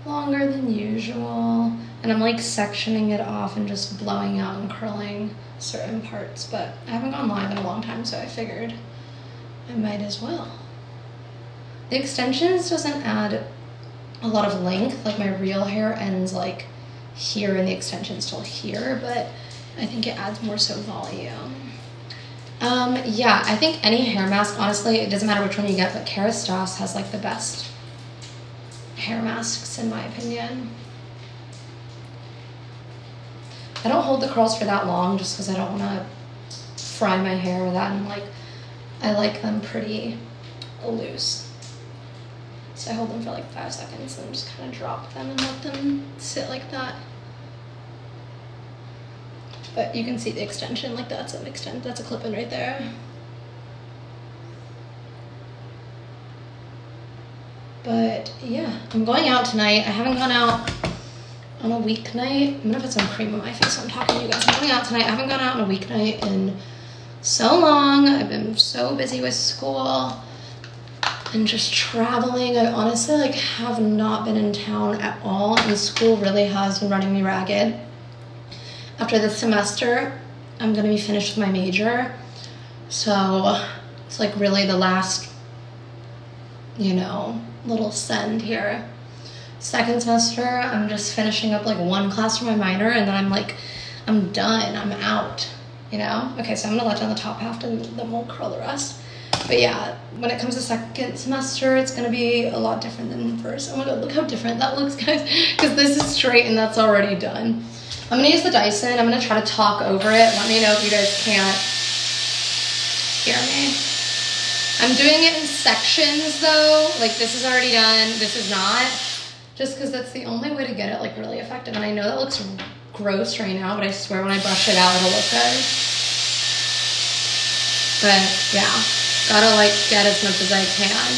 longer than usual. And I'm like sectioning it off and just blowing out and curling certain parts, but I haven't gone live in a long time, so I figured I might as well. The extensions doesn't add a lot of length, like my real hair ends like here and the extensions till here, but I think it adds more so volume. Yeah, I think any hair mask, honestly, it doesn't matter which one you get, but Kerastase has like the best hair masks in my opinion. I don't hold the curls for that long just because I don't want to fry my hair with that, and like I like them pretty loose. So I hold them for like 5 seconds and just kind of drop them and let them sit like that. But you can see the extension, like that's a clip-in right there. But yeah, I'm going out tonight. I haven't gone out on a weeknight. I'm gonna put some cream on my face while I'm talking to you guys. I'm going out tonight. I haven't gone out on a weeknight in so long. I've been so busy with school and just traveling. I honestly like have not been in town at all, and school really has been running me ragged. After this semester, I'm gonna be finished with my major. So it's like really the last, you know, little send here. Second semester, I'm just finishing up like one class for my minor, and then I'm done, I'm out, you know? Okay, so I'm gonna let down the top half and then we'll curl the rest. But yeah, when it comes to second semester, it's gonna be a lot different than first. Oh my God, look how different that looks, guys, because this is straight and that's already done. I'm gonna use the Dyson. I'm gonna try to talk over it. Let me know if you guys can't hear me. I'm doing it in sections though. Like this is already done, this is not. Just because that's the only way to get it like really effective. And I know that looks gross right now, but I swear when I brush it out, it'll look good. But yeah, gotta like get as much as I can.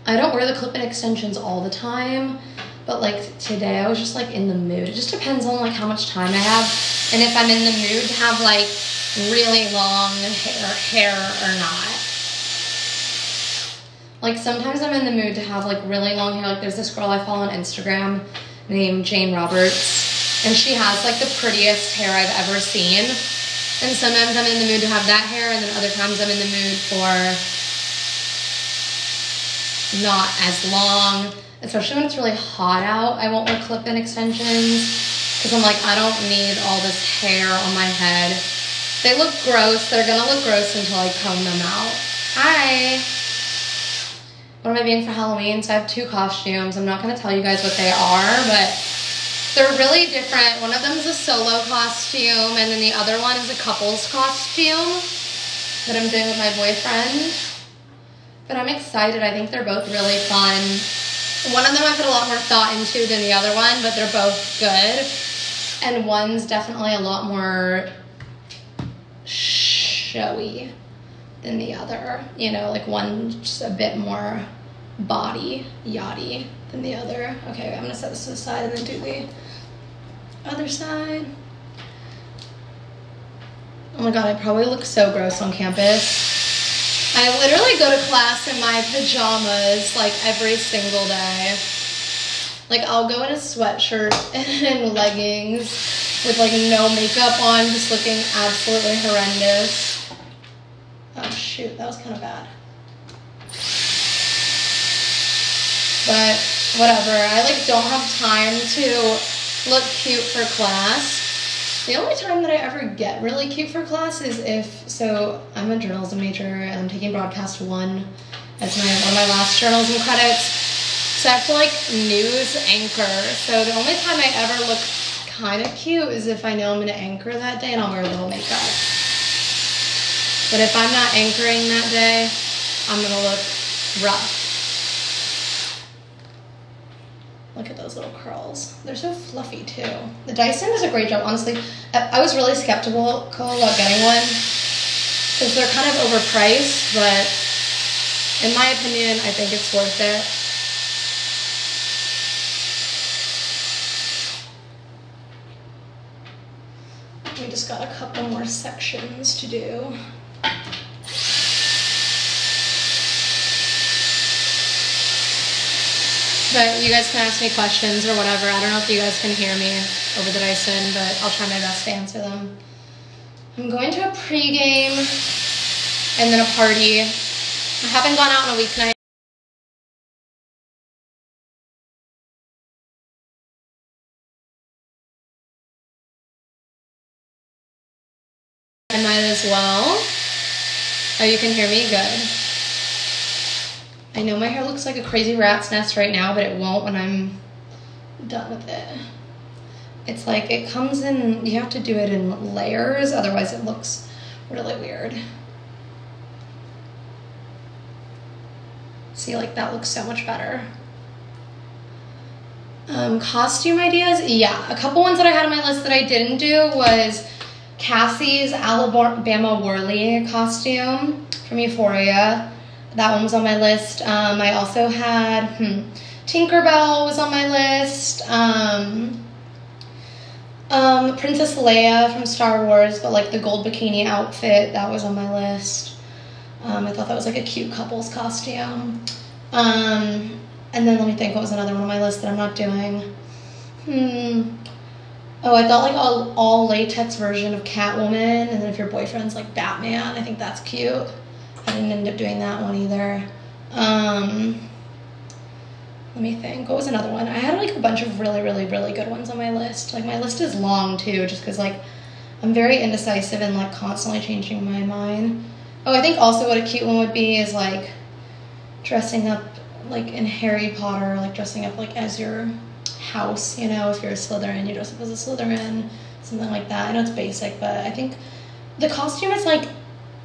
I don't wear the clip-in extensions all the time, but like today I was just like in the mood. It just depends on like how much time I have and if I'm in the mood to have like really long hair or not. Like sometimes I'm in the mood to have like really long hair. Like there's this girl I follow on Instagram named Jane Roberts, and she has like the prettiest hair I've ever seen. And sometimes I'm in the mood to have that hair, and then other times I'm in the mood for not as long. Especially when it's really hot out, I won't wear clip-in extensions because I'm like, I don't need all this hair on my head. They look gross. They're gonna look gross until I comb them out. Hi. What am I being for Halloween? So I have 2 costumes. I'm not gonna tell you guys what they are, but they're really different. One of them is a solo costume, and then the other one is a couple's costume that I'm doing with my boyfriend. But I'm excited. I think they're both really fun. One of them I put a lot more thought into than the other one, but they're both good. And one's definitely a lot more showy than the other. You know, like one's just a bit more body yachty than the other. Okay, I'm gonna set this to the side and then do the other side. Oh my God, I probably look so gross on campus. I literally go to class in my pajamas like every single day. Like I'll go in a sweatshirt and leggings with like no makeup on, just looking absolutely horrendous. Oh shoot, that was kind of bad. But whatever, I like don't have time to look cute for class. The only time that I ever get really cute for class is if, so I'm a journalism major and I'm taking broadcast 1 as one of my last journalism credits. So I have to like news anchor. So the only time I ever look kind of cute is if I know I'm gonna anchor that day and I'll wear a little makeup. But if I'm not anchoring that day, I'm gonna look rough. Look at those little curls. They're so fluffy too. The Dyson does a great job, honestly. I was really skeptical about getting one because they're kind of overpriced, but in my opinion, I think it's worth it. We just got a couple more sections to do. But you guys can ask me questions or whatever. I don't know if you guys can hear me over the Dyson, but I'll try my best to answer them. I'm going to a pregame and then a party. I haven't gone out on a weeknight. I might as well. Oh, you can hear me? Good. I know my hair looks like a crazy rat's nest right now, but it won't when I'm done with it. It's like it comes in, you have to do it in layers, otherwise it looks really weird. See, like that looks so much better. Costume ideas, yeah. A couple ones that I had on my list that I didn't do was Cassie's Alabama Whirly costume from Euphoria. That one was on my list. I also had Tinkerbell was on my list. Princess Leia from Star Wars, but like the gold bikini outfit, that was on my list. I thought that was like a cute couple's costume. And then let me think, what was another one on my list that I'm not doing? Oh, I thought like all latex version of Catwoman, and then if your boyfriend's like Batman, I think that's cute. I didn't end up doing that one either. Let me think, what was another one? I had like a bunch of really, really, really good ones on my list. Like my list is long too, just because like I'm very indecisive and like constantly changing my mind. Oh, I think also what a cute one would be is like dressing up like in Harry Potter, like dressing up like as your house, you know, if you're a Slytherin, you dress up as a Slytherin, something like that. I know it's basic, but I think the costume is like,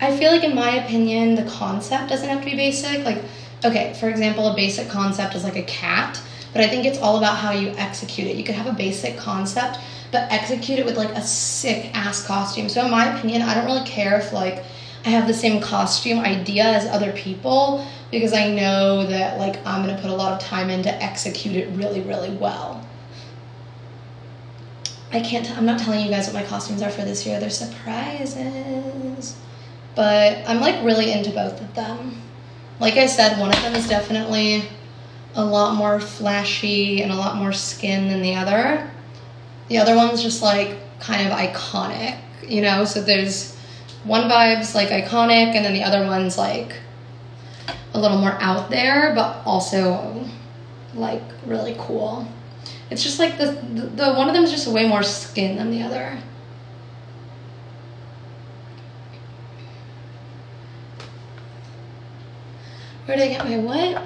I feel like in my opinion, the concept doesn't have to be basic. Like, okay, for example, a basic concept is like a cat, but I think it's all about how you execute it. You could have a basic concept, but execute it with like a sick ass costume. So in my opinion, I don't really care if like I have the same costume idea as other people, because I know that like I'm gonna put a lot of time in to execute it really, really well. I'm not telling you guys what my costumes are for this year. They're surprises. But I'm like really into both of them. Like I said, one of them is definitely a lot more flashy and a lot more skin than the other. The other one's just like kind of iconic, you know? So there's one vibe's like iconic, and then the other one's like a little more out there, but also like really cool. It's just like the one of them is just way more skin than the other. Where did I get my what?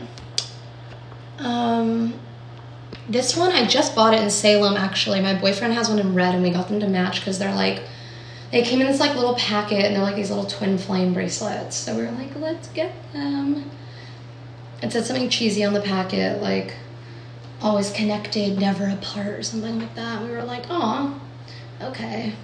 This one, I just bought it in Salem, actually. My boyfriend has one in red, and we got them to match because they're like, they came in this like little packet, and they're like these little twin flame bracelets. So we were like, let's get them. It said something cheesy on the packet, like always connected, never apart, or something like that. We were like, oh, okay.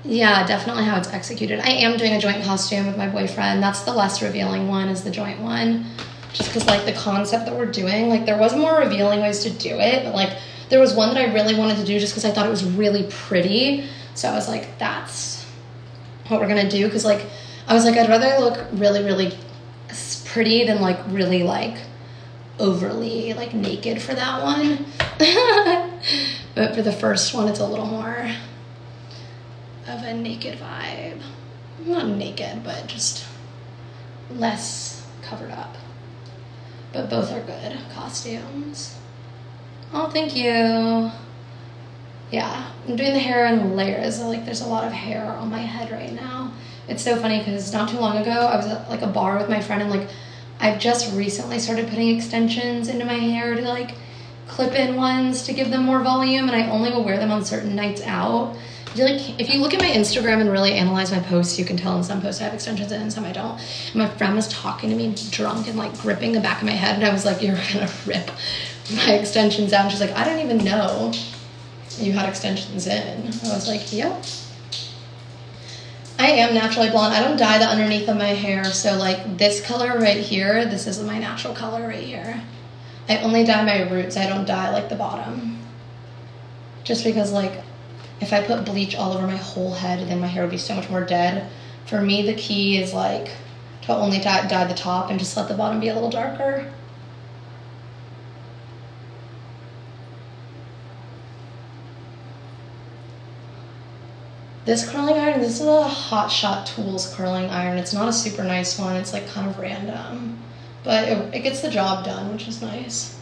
Yeah, definitely how it's executed. I am doing a joint costume with my boyfriend. That's the less revealing one, is the joint one. Just because like the concept that we're doing, like there was more revealing ways to do it, but like there was one that I really wanted to do just because I thought it was really pretty. So I was like, that's what we're gonna do. Because like, I was like, I'd rather look really, really pretty than like really like overly like naked for that one. But for the first one, it's a little more of a naked vibe. Not naked, but just less covered up. But both are good costumes. Oh, thank you. Yeah, I'm doing the hair in layers. Like there's a lot of hair on my head right now. It's so funny because not too long ago, I was at like a bar with my friend, and like I've just recently started putting extensions into my hair to like clip in ones to give them more volume, and I only will wear them on certain nights out. If you look at my Instagram and really analyze my posts, you can tell in some posts I have extensions in and some I don't. And my friend was talking to me drunk and like gripping the back of my head, and I was like, you're gonna rip my extensions out. And she's like, I didn't even know you had extensions in. I was like, yep. I am naturally blonde. I don't dye the underneath of my hair, so like this color right here, this is my natural color right here. I only dye my roots. I don't dye like the bottom. Just because like if I put bleach all over my whole head, then my hair would be so much more dead. For me, the key is like to only dye the top and just let the bottom be a little darker. This curling iron, this is a Hot Shot Tools curling iron. It's not a super nice one. It's like kind of random, but it gets the job done, which is nice.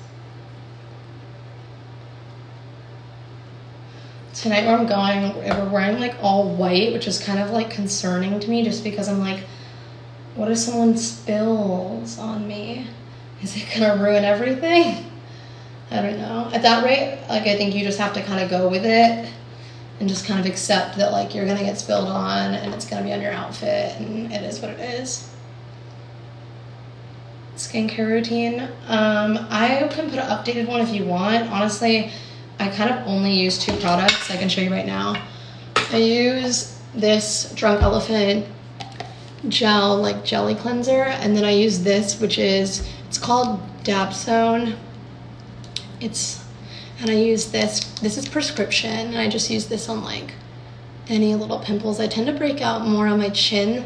Tonight where I'm going, we're wearing like all white, which is kind of like concerning to me just because I'm like, what if someone spills on me? Is it gonna ruin everything? I don't know. At that rate, like I think you just have to kind of go with it and just kind of accept that like you're gonna get spilled on and it's gonna be on your outfit and it is what it is. Skincare routine. I can put an updated one if you want. Honestly, I kind of only use 2 products. I can show you right now. I use this Drunk Elephant gel, like jelly cleanser, and then I use this, which is, it's called Dapsone. And I use this is prescription, and I just use this on like any little pimples. I tend to break out more on my chin